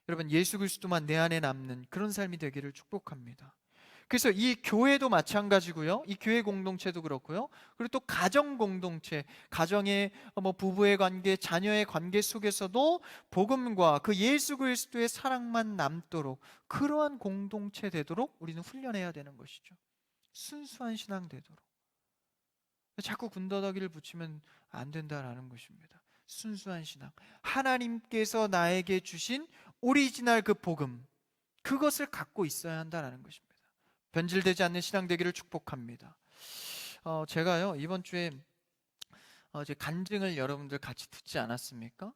여러분, 예수 그리스도만 내 안에 남는 그런 삶이 되기를 축복합니다. 그래서 이 교회도 마찬가지고요, 이 교회 공동체도 그렇고요, 그리고 또 가정 공동체, 가정의 부부의 관계, 자녀의 관계 속에서도 복음과 그 예수 그리스도의 사랑만 남도록, 그러한 공동체 되도록 우리는 훈련해야 되는 것이죠. 순수한 신앙 되도록. 자꾸 군더더기를 붙이면 안 된다라는 것입니다. 순수한 신앙, 하나님께서 나에게 주신 오리지널 그 복음, 그것을 갖고 있어야 한다는 것입니다. 변질되지 않는 신앙 되기를 축복합니다. 제가요, 이번 주에 이제 간증을 여러분들 같이 듣지 않았습니까?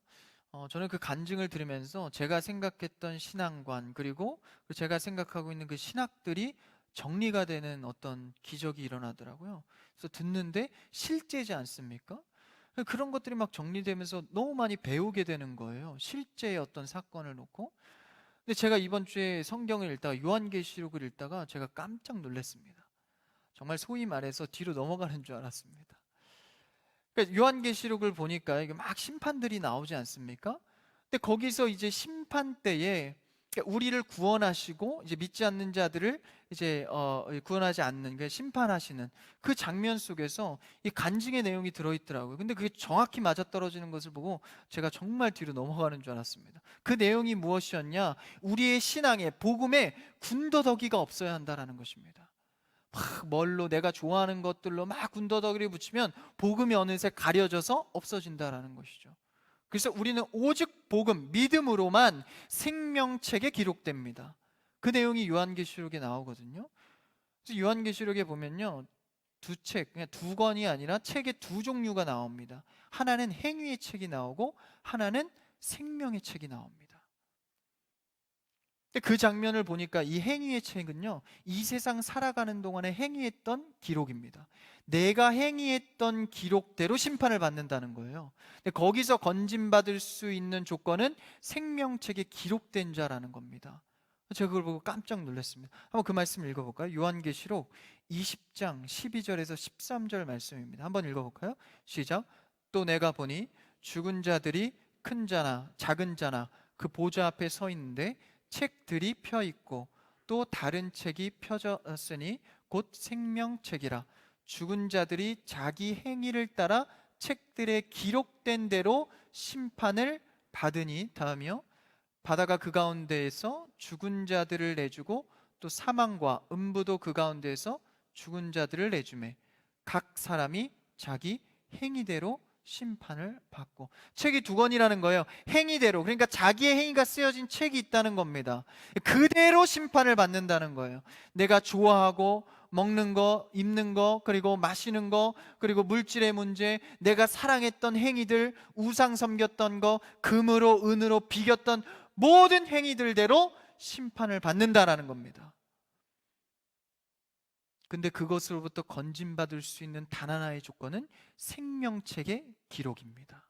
저는 그 간증을 들으면서 제가 생각했던 신앙관, 그리고 제가 생각하고 있는 그 신학들이 정리가 되는 어떤 기적이 일어나더라고요. 그래서 듣는데 실제지 않습니까? 그런 것들이 막 정리되면서 너무 많이 배우게 되는 거예요. 실제의 어떤 사건을 놓고. 근데 제가 이번 주에 성경을 읽다가, 요한계시록을 읽다가 제가 깜짝 놀랐습니다. 정말 소위 말해서 뒤로 넘어가는 줄 알았습니다. 그러니까 요한계시록을 보니까 이게 막 심판들이 나오지 않습니까? 근데 거기서 이제 심판 때에 우리를 구원하시고 이제 믿지 않는 자들을 이제 구원하지 않는 그 심판하시는 그 장면 속에서 이 간증의 내용이 들어있더라고요. 근데 그게 정확히 맞아떨어지는 것을 보고 제가 정말 뒤로 넘어가는 줄 알았습니다. 그 내용이 무엇이었냐? 우리의 신앙에, 복음에 군더더기가 없어야 한다라는 것입니다. 막 뭘로, 내가 좋아하는 것들로 막 군더더기를 붙이면 복음이 어느새 가려져서 없어진다라는 것이죠. 그래서 우리는 오직 복음, 믿음으로만 생명책에 기록됩니다. 그 내용이 요한계시록에 나오거든요. 그래서 요한계시록에 보면요, 두 책, 그냥 두 권이 아니라 책의 두 종류가 나옵니다. 하나는 행위의 책이 나오고 하나는 생명의 책이 나옵니다. 근데 그 장면을 보니까 이 행위의 책은요, 이 세상 살아가는 동안에 행위했던 기록입니다. 내가 행위했던 기록대로 심판을 받는다는 거예요. 근데 거기서 건진받을 수 있는 조건은 생명책에 기록된 자라는 겁니다. 제가 그걸 보고 깜짝 놀랐습니다. 한번 그 말씀을 읽어볼까요? 요한계시록 20장 12절에서 13절 말씀입니다. 한번 읽어볼까요? 시작. 또 내가 보니 죽은 자들이 큰 자나 작은 자나 그 보좌 앞에 서 있는데 책들이 펴 있고 또 다른 책이 펴졌으니 곧 생명책이라. 죽은 자들이 자기 행위를 따라 책들에 기록된 대로 심판을 받으니, 다음이요, 바다가 그 가운데에서 죽은 자들을 내주고 또 사망과 음부도 그 가운데에서 죽은 자들을 내주매 각 사람이 자기 행위대로 심판을 받고. 책이 두 권이라는 거예요. 행위대로, 그러니까 자기의 행위가 쓰여진 책이 있다는 겁니다. 그대로 심판을 받는다는 거예요. 내가 좋아하고 먹는 거, 입는 거, 그리고 마시는 거, 그리고 물질의 문제, 내가 사랑했던 행위들, 우상 섬겼던 거, 금으로 은으로 비겼던 모든 행위들대로 심판을 받는다라는 겁니다. 근데 그것으로부터 건진받을 수 있는 단 하나의 조건은 생명책의 기록입니다.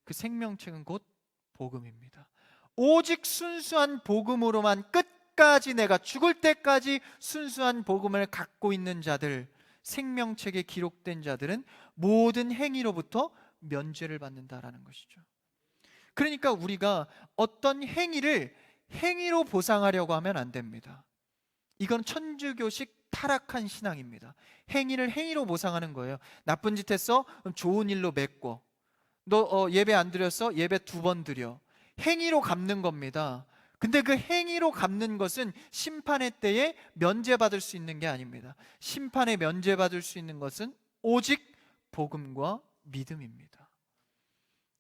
그 생명책은 곧 복음입니다. 오직 순수한 복음으로만 끝까지, 내가 죽을 때까지 순수한 복음을 갖고 있는 자들, 생명책에 기록된 자들은 모든 행위로부터 면죄를 받는다라는 것이죠. 그러니까 우리가 어떤 행위를 행위로 보상하려고 하면 안 됩니다. 이건 천주교식 타락한 신앙입니다. 행위를 행위로 보상하는 거예요. 나쁜 짓 했어? 그럼 좋은 일로 메꿔. 너 예배 안 드렸어? 예배 2번 드려. 행위로 갚는 겁니다. 근데 그 행위로 갚는 것은 심판의 때에 면제받을 수 있는 게 아닙니다. 심판에 면제받을 수 있는 것은 오직 복음과 믿음입니다.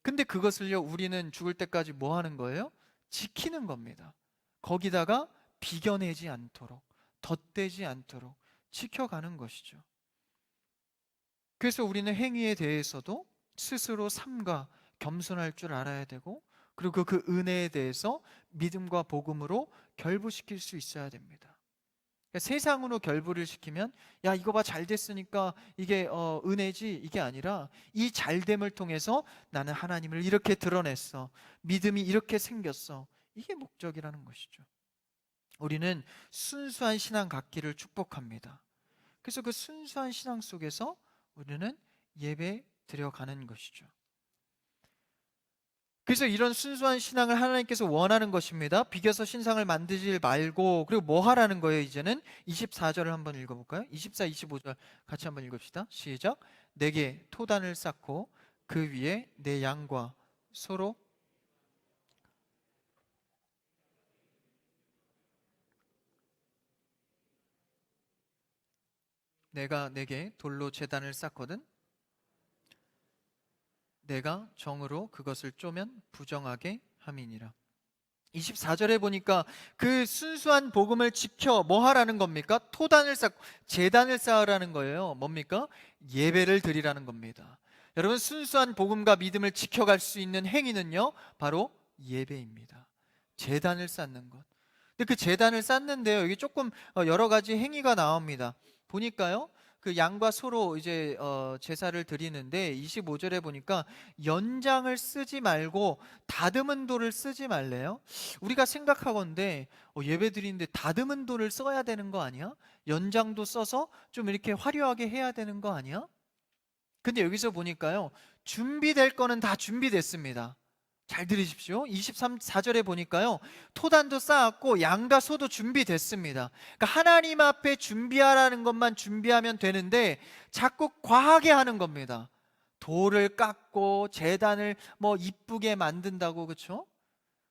근데 그것을요, 우리는 죽을 때까지 뭐 하는 거예요? 지키는 겁니다. 거기다가 비겨내지 않도록, 덧대지 않도록 지켜가는 것이죠. 그래서 우리는 행위에 대해서도 스스로 삼가 겸손할 줄 알아야 되고, 그리고 그 은혜에 대해서 믿음과 복음으로 결부시킬 수 있어야 됩니다. 그러니까 세상으로 결부를 시키면, 야 이거 봐 잘 됐으니까 이게 은혜지, 이게 아니라 이 잘됨을 통해서 나는 하나님을 이렇게 드러냈어, 믿음이 이렇게 생겼어, 이게 목적이라는 것이죠. 우리는 순수한 신앙 갖기를 축복합니다. 그래서 그 순수한 신앙 속에서 우리는 예배 드려가는 것이죠. 그래서 이런 순수한 신앙을 하나님께서 원하는 것입니다. 비겨서 신상을 만들지 말고, 그리고 뭐 하라는 거예요? 이제는 24절을 한번 읽어볼까요? 24, 25절 같이 한번 읽읍시다. 시작. 내게 토단을 쌓고 그 위에 내 양과 소로 내가 내게 돌로 제단을 쌓거든 내가 정으로 그것을 쪼면 부정하게 함이니라. 24절에 보니까 그 순수한 복음을 지켜 뭐 하라는 겁니까? 토단을 쌓고 제단을 쌓으라는 거예요. 뭡니까? 예배를 드리라는 겁니다. 여러분, 순수한 복음과 믿음을 지켜갈 수 있는 행위는요, 바로 예배입니다. 제단을 쌓는 것. 근데 그 제단을 쌓는데요, 여기 조금 여러 가지 행위가 나옵니다. 보니까요, 그 양과 소로 이제 제사를 드리는데 25절에 보니까 연장을 쓰지 말고 다듬은 돌을 쓰지 말래요. 우리가 생각하건대 예배 드리는데 다듬은 돌을 써야 되는 거 아니야? 연장도 써서 좀 이렇게 화려하게 해야 되는 거 아니야? 근데 여기서 보니까요, 준비될 거는 다 준비됐습니다. 잘 들으십시오. 23절에 보니까요, 토단도 쌓았고 양과 소도 준비됐습니다. 그러니까 하나님 앞에 준비하라는 것만 준비하면 되는데 자꾸 과하게 하는 겁니다. 돌을 깎고 제단을 뭐 이쁘게 만든다고, 그렇죠?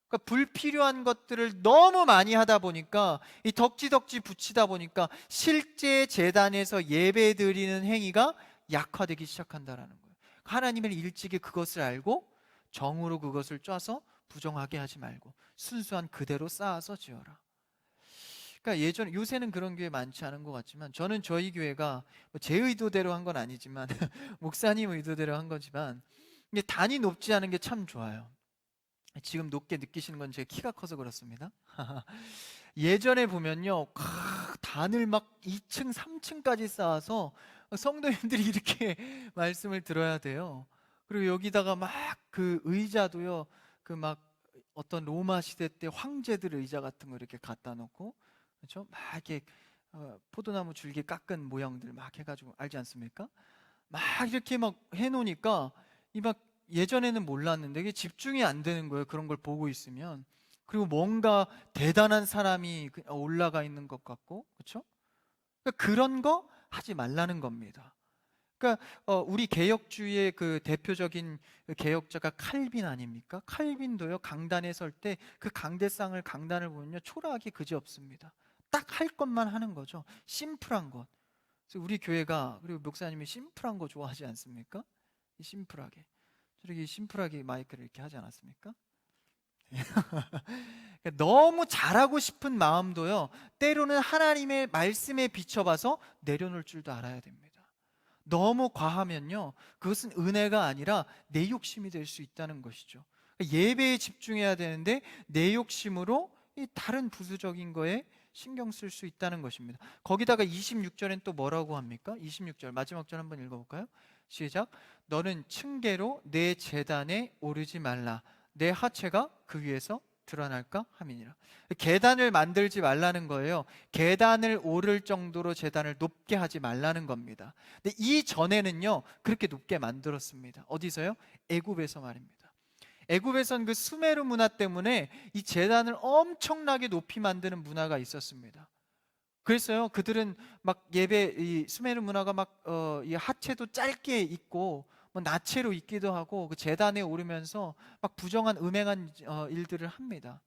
그러니까 불필요한 것들을 너무 많이 하다 보니까, 이 덕지덕지 붙이다 보니까 실제 제단에서 예배 드리는 행위가 약화되기 시작한다라는 거예요. 하나님은 일찍이 그것을 알고 정으로 그것을 짜서 부정하게 하지 말고 순수한 그대로 쌓아서 지어라. 그러니까 예전 요새는 그런 교회 많지 않은 것 같지만 저는 저희 교회가 뭐제 의도대로 한 건 아니지만 목사님 의도대로 한 거지만 이게 단이 높지 않은 게 참 좋아요. 지금 높게 느끼시는 건 제 키가 커서 그렇습니다. 예전에 보면요, 단을 막 2층, 3층까지 쌓아서 성도님들이 이렇게 말씀을 들어야 돼요. 그리고 여기다가 막 그 의자도요, 그 막 어떤 로마 시대 때 황제들 의자 같은 거 이렇게 갖다 놓고, 그렇죠? 막 이렇게 포도나무 줄기 깎은 모형들 막 해가지고 알지 않습니까? 막 이렇게 막 해놓으니까 이 막 예전에는 몰랐는데 이게 집중이 안 되는 거예요. 그런 걸 보고 있으면. 그리고 뭔가 대단한 사람이 올라가 있는 것 같고, 그렇죠? 그러니까 그런 거 하지 말라는 겁니다. 그러니까 우리 개혁주의의 그 대표적인 개혁자가 칼빈 아닙니까? 칼빈도요, 강단에 설 때 그 강단을 보면요, 초라하기 그지없습니다. 딱 할 것만 하는 거죠. 심플한 것. 그래서 우리 교회가, 그리고 목사님이 심플한 거 좋아하지 않습니까? 심플하게, 저렇게 심플하게 마이크를 이렇게 하지 않았습니까? 그러니까 너무 잘하고 싶은 마음도요, 때로는 하나님의 말씀에 비춰봐서 내려놓을 줄도 알아야 됩니다. 너무 과하면요, 그것은 은혜가 아니라 내 욕심이 될 수 있다는 것이죠. 예배에 집중해야 되는데 내 욕심으로 이 다른 부수적인 거에 신경 쓸 수 있다는 것입니다. 거기다가 26절엔 또 뭐라고 합니까? 26절 마지막 절 한번 읽어볼까요? 시작. 너는 층계로 내 제단에 오르지 말라. 내 하체가 그 위에서 드러날까 함이니라. 계단을 만들지 말라는 거예요. 계단을 오를 정도로 제단을 높게 하지 말라는 겁니다. 근데 이 전에는요, 그렇게 높게 만들었습니다. 어디서요? 애굽에서 말입니다. 애굽에선 그 수메르 문화 때문에 이 제단을 엄청나게 높이 만드는 문화가 있었습니다. 그래서요, 그들은 막 예배, 이 수메르 문화가 막 이 하체도 짧게 있고 뭐 나체로 있기도 하고 그 제단에 오르면서 막 부정한 음행한 일들을 합니다.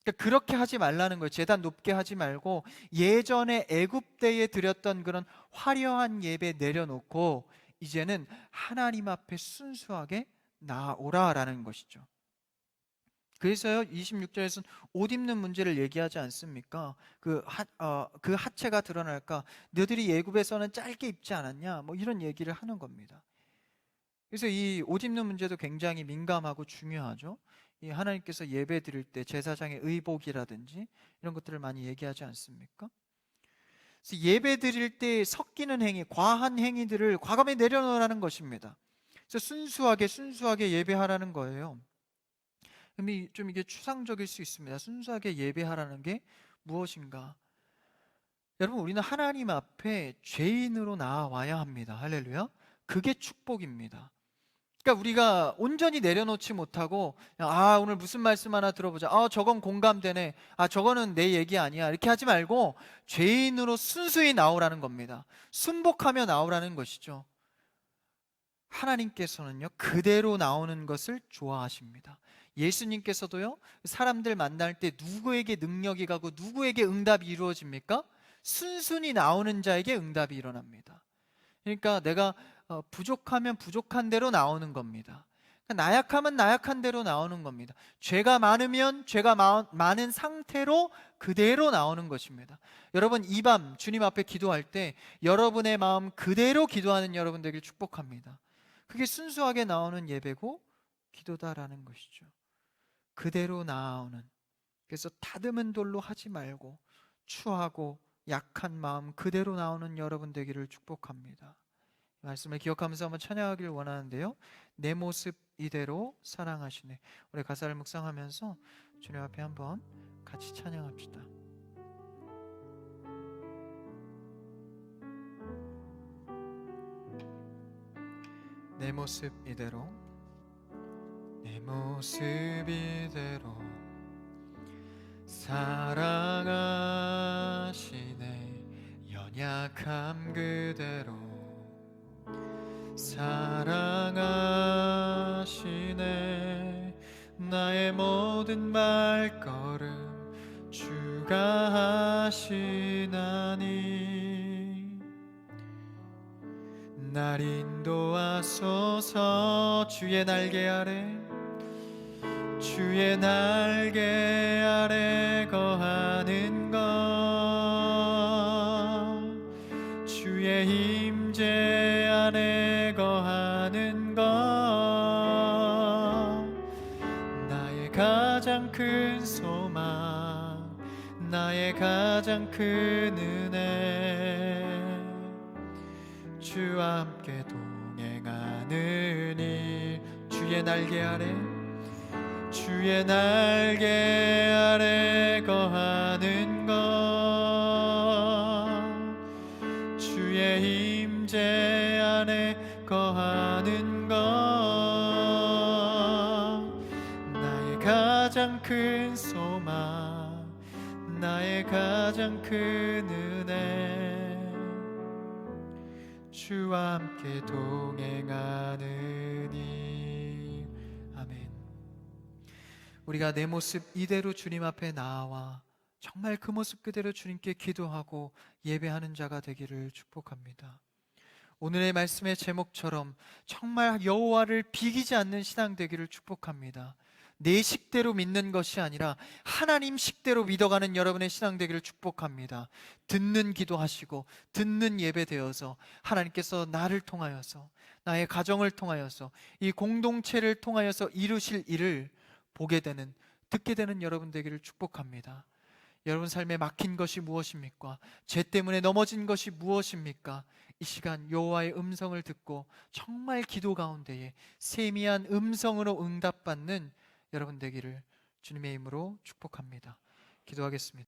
그러니까 그렇게 하지 말라는 거예요. 제단 높게 하지 말고 예전에 애굽 때에 드렸던 그런 화려한 예배 내려놓고 이제는 하나님 앞에 순수하게 나아오라라는 것이죠. 그래서요, 26절에서는 옷 입는 문제를 얘기하지 않습니까? 그 하체가 드러날까? 너희들이 애굽에서는 짧게 입지 않았냐? 뭐 이런 얘기를 하는 겁니다. 그래서 이 옷 입는 문제도 굉장히 민감하고 중요하죠. 이 하나님께서 예배 드릴 때 제사장의 의복이라든지 이런 것들을 많이 얘기하지 않습니까? 그래서 예배 드릴 때 섞이는 행위, 과한 행위들을 과감히 내려놓으라는 것입니다. 그래서 순수하게 예배하라는 거예요. 근데 좀 이게 추상적일 수 있습니다. 순수하게 예배하라는 게 무엇인가? 여러분, 우리는 하나님 앞에 죄인으로 나와야 합니다. 할렐루야. 그게 축복입니다. 그러니까 우리가 온전히 내려놓지 못하고 오늘 무슨 말씀 하나 들어보자. 저건 공감되네. 저거는 내 얘기 아니야. 이렇게 하지 말고 죄인으로 순수히 나오라는 겁니다. 순복하며 나오라는 것이죠. 하나님께서는요, 그대로 나오는 것을 좋아하십니다. 예수님께서도요, 사람들 만날 때 누구에게 능력이 가고 누구에게 응답이 이루어집니까? 순순히 나오는 자에게 응답이 일어납니다. 그러니까 내가 부족하면 부족한 대로 나오는 겁니다. 그러니까 나약하면 나약한 대로 나오는 겁니다. 죄가 많으면 죄가 많은 상태로 그대로 나오는 것입니다. 여러분, 이 밤 주님 앞에 기도할 때 여러분의 마음 그대로 기도하는 여러분 되길 축복합니다. 그게 순수하게 나오는 예배고 기도다라는 것이죠. 그대로 나오는, 그래서 다듬은 돌로 하지 말고 추하고 약한 마음 그대로 나오는 여러분 되기를 축복합니다. 말씀을 기억하면서 한번 찬양하기를 원하는데요, 내 모습 이대로 사랑하시네. 우리 가사를 묵상하면서 주님 앞에 한번 같이 찬양합시다. 내 모습 이대로, 내 모습 이대로 사랑하시네. 연약함 그대로 사랑하시네. 나의 모든 발걸음 주가 하시나니 날 인도하소서. 주의 날개 아래, 주의 날개 아래 거하는 것 가장 큰 은혜. 주와 함께 동행하는 일, 주의 날개 아래, 주의 날개 아래 거하는 것, 주의 임재 안에 거하는 것, 나의 가장 큰 소망, 나의 가장 큰 은혜. 주와 함께 동행하느니. 아멘. 우리가 내 모습 이대로 주님 앞에 나와 정말 그 모습 그대로 주님께 기도하고 예배하는 자가 되기를 축복합니다. 오늘의 말씀의 제목처럼 정말 여호와를 비기지 않는 신앙 되기를 축복합니다. 내 식대로 믿는 것이 아니라 하나님 식대로 믿어가는 여러분의 신앙 되기를 축복합니다. 듣는 기도하시고 듣는 예배 되어서 하나님께서 나를 통하여서, 나의 가정을 통하여서, 이 공동체를 통하여서 이루실 일을 보게 되는, 듣게 되는 여러분 되기를 축복합니다. 여러분 삶에 막힌 것이 무엇입니까? 죄 때문에 넘어진 것이 무엇입니까? 이 시간 여호와의 음성을 듣고 정말 기도 가운데에 세미한 음성으로 응답받는 여러분 되기를 주님의 이름으로 축복합니다. 기도하겠습니다.